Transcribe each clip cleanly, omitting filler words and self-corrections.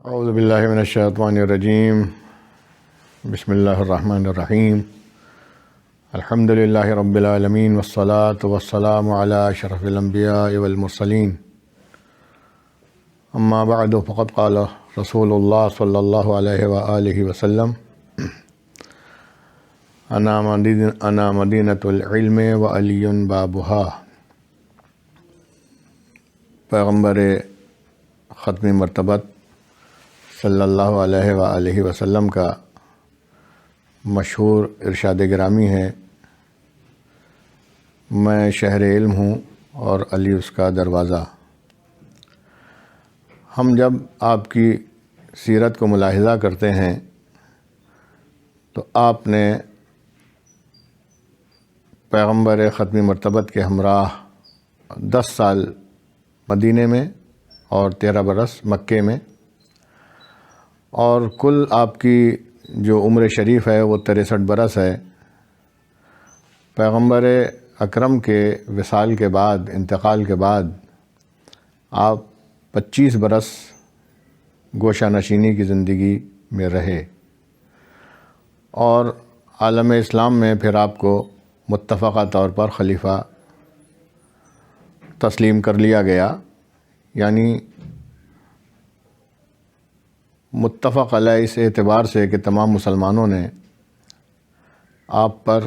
اعوذ باللہ من الشیطان الرجیم بسم اللہ الرحمن الرحیم الحمد للہ رب العالمین والصلاة والسلام علی اشرف الانبیاء والمرسلین اما بعد فقد قال رسول اللہ صلی اللہ علیہ وآلہ وسلم انا مدینۃ العلم وعلی بابها۔ پیغمبر ختم مرتبت صلی اللہ علیہ وآلہ وسلم کا مشہور ارشاد گرامی ہے، میں شہر علم ہوں اور علی اس کا دروازہ۔ ہم جب آپ کی سیرت کو ملاحظہ کرتے ہیں تو آپ نے پیغمبر ختم مرتبت کے ہمراہ 10 سال مدینے میں اور 13 برس مکے میں، اور کل آپ کی جو عمر شریف ہے وہ 63 برس ہے۔ پیغمبر اکرم کے وصال کے بعد، انتقال کے بعد، آپ 25 برس گوشہ نشینی کی زندگی میں رہے، اور عالم اسلام میں پھر آپ کو متفقہ طور پر خلیفہ تسلیم کر لیا گیا، یعنی متفق علیہ اس اعتبار سے کہ تمام مسلمانوں نے آپ پر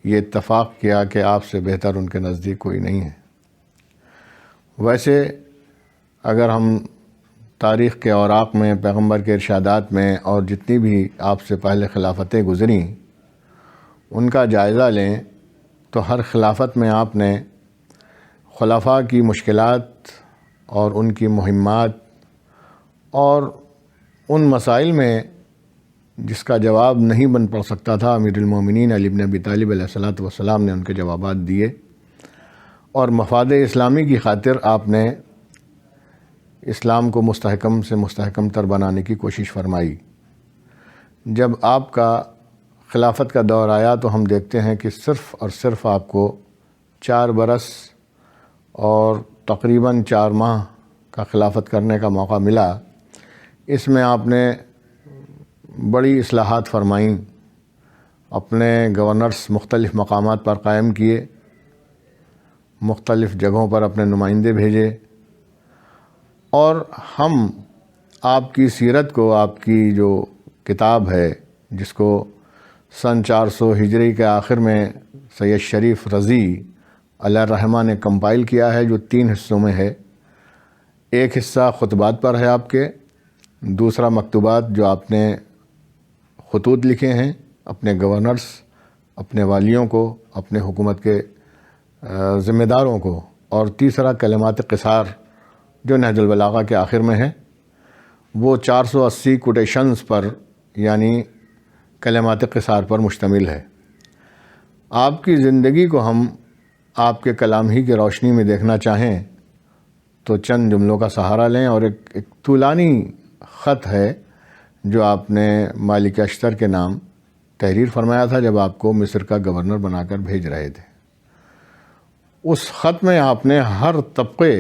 یہ اتفاق کیا کہ آپ سے بہتر ان کے نزدیک کوئی نہیں ہے۔ ویسے اگر ہم تاریخ کے اوراق میں، پیغمبر کے ارشادات میں، اور جتنی بھی آپ سے پہلے خلافتیں گزریں ان کا جائزہ لیں تو ہر خلافت میں آپ نے خلفاء کی مشکلات اور ان کی مہمات اور ان مسائل میں جس کا جواب نہیں بن پڑ سکتا تھا، امیر المومنین علی بن ابی طالب علیہ الصلاۃ والسلام نے ان کے جوابات دیے، اور مفاد اسلامی کی خاطر آپ نے اسلام کو مستحکم سے مستحکم تر بنانے کی کوشش فرمائی۔ جب آپ کا خلافت کا دور آیا تو ہم دیکھتے ہیں کہ صرف اور صرف آپ کو 4 برس اور تقریباً 4 ماہ کا خلافت کرنے کا موقع ملا۔ اس میں آپ نے بڑی اصلاحات فرمائیں، اپنے گورنرز مختلف مقامات پر قائم کیے، مختلف جگہوں پر اپنے نمائندے بھیجے، اور ہم آپ کی سیرت کو، آپ کی جو کتاب ہے جس کو سن 400 ہجری کے آخر میں سید شریف رضی علیہ الرحمہ نے کمپائل کیا ہے، جو 3 حصوں میں ہے۔ ایک حصہ خطبات پر ہے آپ کے، دوسرا مکتوبات جو آپ نے خطوط لکھے ہیں اپنے گورنرز، اپنے والیوں کو، اپنے حکومت کے ذمہ داروں کو، اور تیسرا کلمات قصار جو نہج البلاغہ کے آخر میں ہے، وہ 480 کوٹیشنز پر یعنی کلمات قصار پر مشتمل ہے۔ آپ کی زندگی کو ہم آپ کے کلام ہی کی روشنی میں دیکھنا چاہیں تو چند جملوں کا سہارا لیں، اور ایک طولانی خط ہے جو آپ نے مالک اشتر کے نام تحریر فرمایا تھا جب آپ کو مصر کا گورنر بنا کر بھیج رہے تھے۔ اس خط میں آپ نے ہر طبقے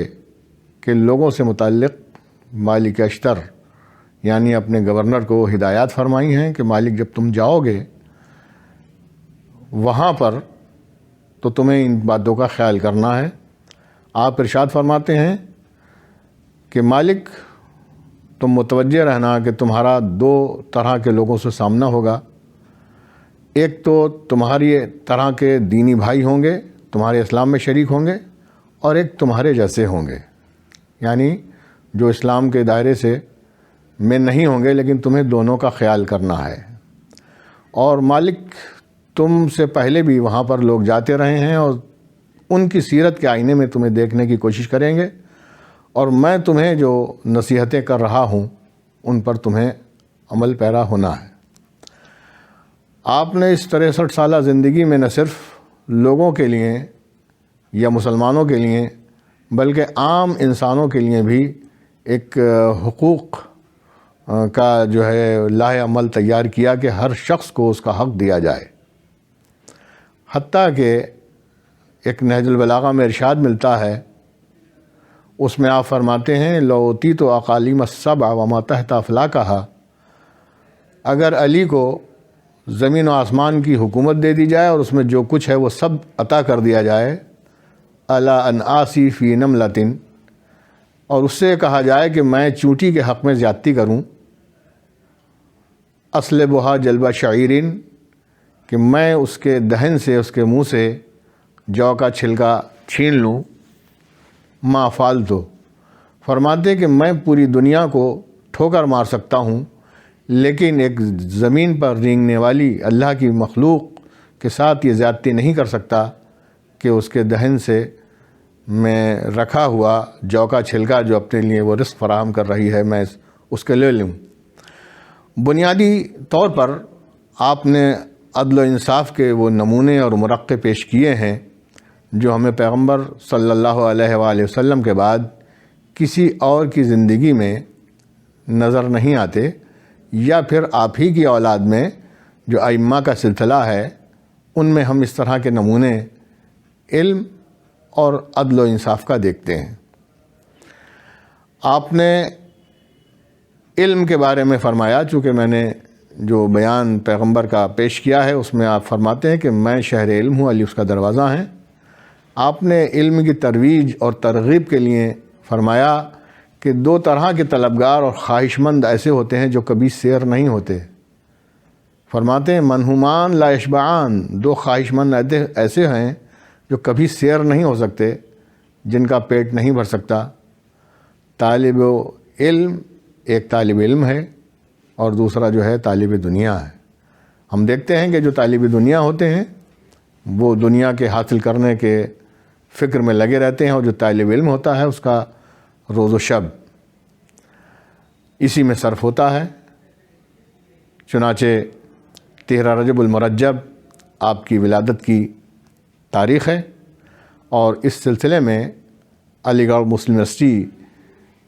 کے لوگوں سے متعلق مالک اشتر یعنی اپنے گورنر کو ہدایات فرمائی ہیں کہ مالک جب تم جاؤ گے وہاں پر تو تمہیں ان باتوں کا خیال کرنا ہے۔ آپ ارشاد فرماتے ہیں کہ مالک تم متوجہ رہنا کہ تمہارا 2 طرح کے لوگوں سے سامنا ہوگا، ایک تو تمہاری طرح کے دینی بھائی ہوں گے، تمہارے اسلام میں شریک ہوں گے، اور ایک تمہارے جیسے ہوں گے، یعنی جو اسلام کے دائرے سے میں نہیں ہوں گے، لیکن تمہیں دونوں کا خیال کرنا ہے۔ اور مالک تم سے پہلے بھی وہاں پر لوگ جاتے رہے ہیں اور ان کی سیرت کے آئینے میں تمہیں دیکھنے کی کوشش کریں گے، اور میں تمہیں جو نصیحتیں کر رہا ہوں ان پر تمہیں عمل پیرا ہونا ہے۔ آپ نے اس 63 سالہ زندگی میں نہ صرف لوگوں کے لیے یا مسلمانوں کے لیے بلکہ عام انسانوں کے لیے بھی ایک حقوق کا جو ہے لائحہ عمل تیار کیا کہ ہر شخص کو اس کا حق دیا جائے، حتیٰ کہ ایک نہج البلاغہ میں ارشاد ملتا ہے، اس میں آپ فرماتے ہیں لوتی تو اقالیم السبع وما تحت افلاکہا، اگر علی کو زمین و آسمان کی حکومت دے دی جائے اور اس میں جو کچھ ہے وہ سب عطا کر دیا جائے، الا ان آسی فی نملۃ، اور اس سے کہا جائے کہ میں چونٹی کے حق میں زیادتی کروں، اسلبھا جلبہ شعیرن، کہ میں اس کے دہن سے، اس کے منہ سے جو کا چھلکا چھین لوں، ما فعلتو، فرماتے کہ میں پوری دنیا کو ٹھوکر مار سکتا ہوں، لیکن ایک زمین پر رینگنے والی اللہ کی مخلوق کے ساتھ یہ زیادتی نہیں کر سکتا کہ اس کے دہن سے میں رکھا ہوا جو کا چھلکا جو اپنے لیے وہ رزق فراہم کر رہی ہے میں اس کے لے لوں۔ بنیادی طور پر آپ نے عدل و انصاف کے وہ نمونے اور مرقع پیش کیے ہیں جو ہمیں پیغمبر صلی اللہ علیہ وآلہ وسلم کے بعد کسی اور کی زندگی میں نظر نہیں آتے، یا پھر آپ ہی کی اولاد میں جو ائمہ کا سلسلہ ہے ان میں ہم اس طرح کے نمونے علم اور عدل و انصاف کا دیکھتے ہیں۔ آپ نے علم کے بارے میں فرمایا، چونکہ میں نے جو بیان پیغمبر کا پیش کیا ہے اس میں آپ فرماتے ہیں کہ میں شہر علم ہوں، علی اس کا دروازہ ہیں۔ آپ نے علم کی ترویج اور ترغیب کے لیے فرمایا کہ دو طرح کے طلبگار اور خواہش مند ایسے ہوتے ہیں جو کبھی سیر نہیں ہوتے۔ فرماتے ہیں منہومان لا یشبعان، دو خواہش مند ایسے ہیں جو کبھی سیر نہیں ہو سکتے، جن کا پیٹ نہیں بھر سکتا۔ طالب علم، ایک طالب علم ہے اور دوسرا جو ہے طالب دنیا ہے۔ ہم دیکھتے ہیں کہ جو طالب دنیا ہوتے ہیں وہ دنیا کے حاصل کرنے کے فکر میں لگے رہتے ہیں، اور جو طالب علم ہوتا ہے اس کا روز و شب اسی میں صرف ہوتا ہے۔ چنانچہ 13 رجب المرجب آپ کی ولادت کی تاریخ ہے، اور اس سلسلے میں علی گڑھ مسلم یونیورسٹی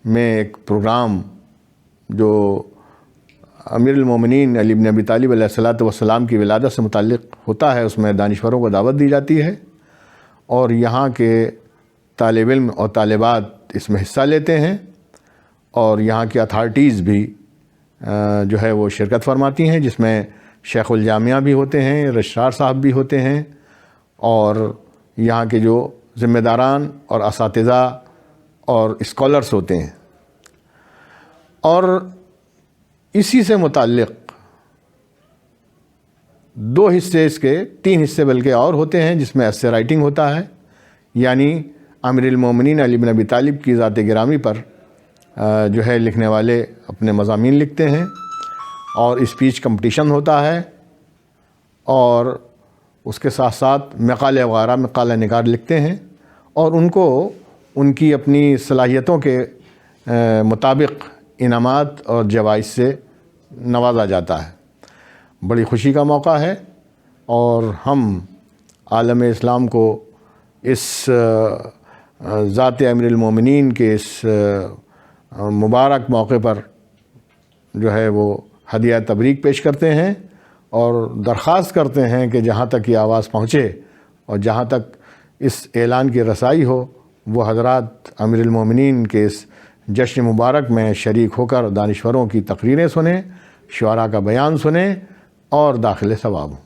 میں ایک پروگرام جو امیر المومنین علی بن ابی طالب علیہ الصلاۃ والسلام کی ولادت سے متعلق ہوتا ہے، اس میں دانشوروں کو دعوت دی جاتی ہے، اور یہاں کے طالب علم اور طالبات اس میں حصہ لیتے ہیں، اور یہاں کی اتھارٹیز بھی جو ہے وہ شرکت فرماتی ہیں، جس میں شیخ الجامعہ بھی ہوتے ہیں، رجسٹرار صاحب بھی ہوتے ہیں، اور یہاں کے جو ذمہ داران اور اساتذہ اور اسکالرس ہوتے ہیں۔ اور اسی سے متعلق 2 حصے، اس کے 3 حصے بلکہ اور ہوتے ہیں، جس میں ایسے رائٹنگ ہوتا ہے، یعنی امیر المومنین علی بن ابی طالب کی ذات گرامی پر جو ہے لکھنے والے اپنے مضامین لکھتے ہیں، اور اسپیچ کمپٹیشن ہوتا ہے، اور اس کے ساتھ ساتھ مقالے وغیرہ مقالہ نگار لکھتے ہیں، اور ان کو ان کی اپنی صلاحیتوں کے مطابق انعامات اور جوائز سے نوازا جاتا ہے۔ بڑی خوشی کا موقع ہے، اور ہم عالم اسلام کو اس ذات امیر المومنین کے اس مبارک موقع پر جو ہے وہ ہدیہ تبریک پیش کرتے ہیں، اور درخواست کرتے ہیں کہ جہاں تک یہ آواز پہنچے اور جہاں تک اس اعلان کی رسائی ہو، وہ حضرات امیر المومنین کے اس جشن مبارک میں شریک ہو کر دانشوروں کی تقریریں سنیں، شعراء کا بیان سنیں اور داخل ثواب ہوں۔